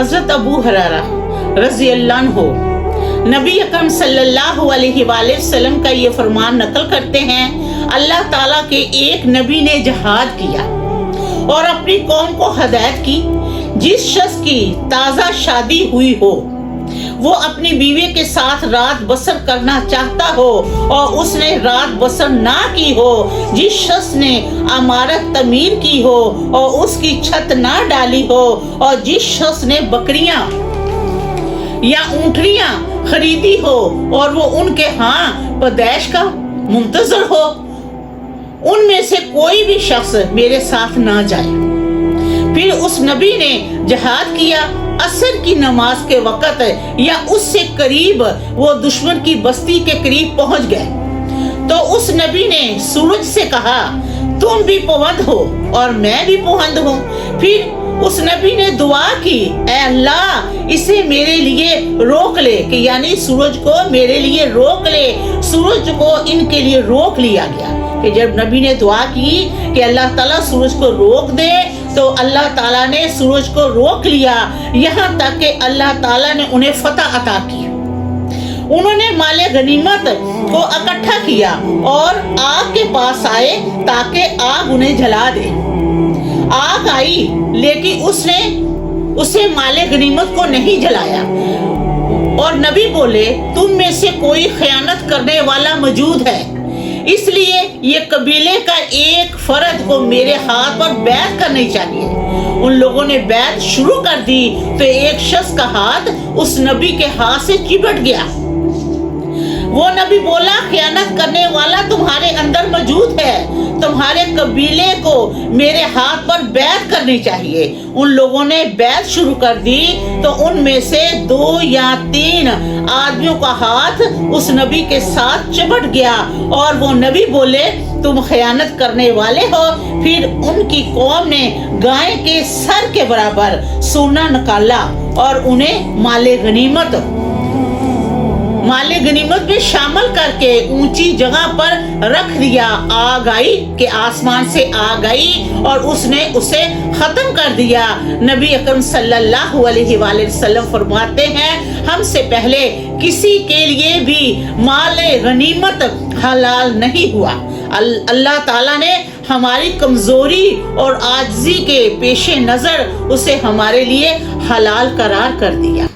حضرت ابو ہریرہ رضی اللہ عنہ نبی اکرم صلی اللہ علیہ وآلہ وسلم کا یہ فرمان نقل کرتے ہیں، اللہ تعالیٰ کے ایک نبی نے جہاد کیا اور اپنی قوم کو ہدایت کی، جس شخص کی تازہ شادی ہوئی ہو، وہ اپنی بیوی کے ساتھ رات بسر کرنا چاہتا ہو اور اس نے رات بسر نہ کی ہو، جس شخص نے عمارت تعمیر کی ہو اور اس کی چھت نہ ڈالی ہو، اور جس شخص نے بکریاں یا اونٹنیاں خریدی ہو اور وہ ان کے ہاں پیدائش کا منتظر ہو، ان میں سے کوئی بھی شخص میرے ساتھ نہ جائے۔ پھر اس نبی نے جہاد کیا، عصر کی نماز کے وقت یا اس سے قریب وہ دشمن کی بستی کے قریب پہنچ گئے تو اس نبی نے سورج سے کہا، تم بھی پابند ہو اور میں بھی پابند ہوں۔ پھر اس نبی نے دعا کی، اے اللہ اسے میرے لیے روک لے، کہ یعنی سورج کو میرے لیے روک لے۔ سورج کو ان کے لیے روک لیا گیا کہ جب نبی نے دعا کی کہ اللہ تعالیٰ سورج کو روک دے تو اللہ تعالیٰ نے سورج کو روک لیا، یہاں تک کہ اللہ تعالیٰ نے انہیں فتح عطا کی۔ انہوں نے مال غنیمت کو اکٹھا کیا اور آگ کے پاس آئے تاکہ آگ انہیں جلا دے۔ آگ آئی لیکن اس نے اسے مال غنیمت کو نہیں جلایا، اور نبی بولے، تم میں سے کوئی خیانت کرنے والا موجود ہے، اس لیے یہ قبیلے کا ایک فرد کو میرے ہاتھ پر بیعت کرنی چاہیے۔ ان لوگوں نے بیعت شروع کر دی تو ایک شخص کا ہاتھ اس نبی کے ہاتھ سے چپٹ گیا۔ وہ نبی بولا، خیانت کرنے والا تمہارے اندر موجود ہے، تمہارے قبیلے کو میرے ہاتھ پر بیعت کرنی چاہیے۔ ان لوگوں نے بیعت شروع کر دی تو ان میں سے 2 یا 3 آدمیوں کا ہاتھ اس نبی کے ساتھ چپٹ گیا اور وہ نبی بولے، تم خیانت کرنے والے ہو۔ پھر ان کی قوم نے گائے کے سر کے برابر سونا نکالا اور انہیں مال غنیمت میں شامل کر کے اونچی جگہ پر رکھ دیا۔ آگ آئی کہ آسمان سے آگ آئی اور اس نے اسے ختم کر دیا۔ نبی اکرم صلی اللہ علیہ وآلہ وسلم فرماتے ہیں، ہم سے پہلے کسی کے لیے بھی مال غنیمت حلال نہیں ہوا۔ اللہ تعالیٰ نے ہماری کمزوری اور عاجزی کے پیش نظر اسے ہمارے لیے حلال قرار کر دیا۔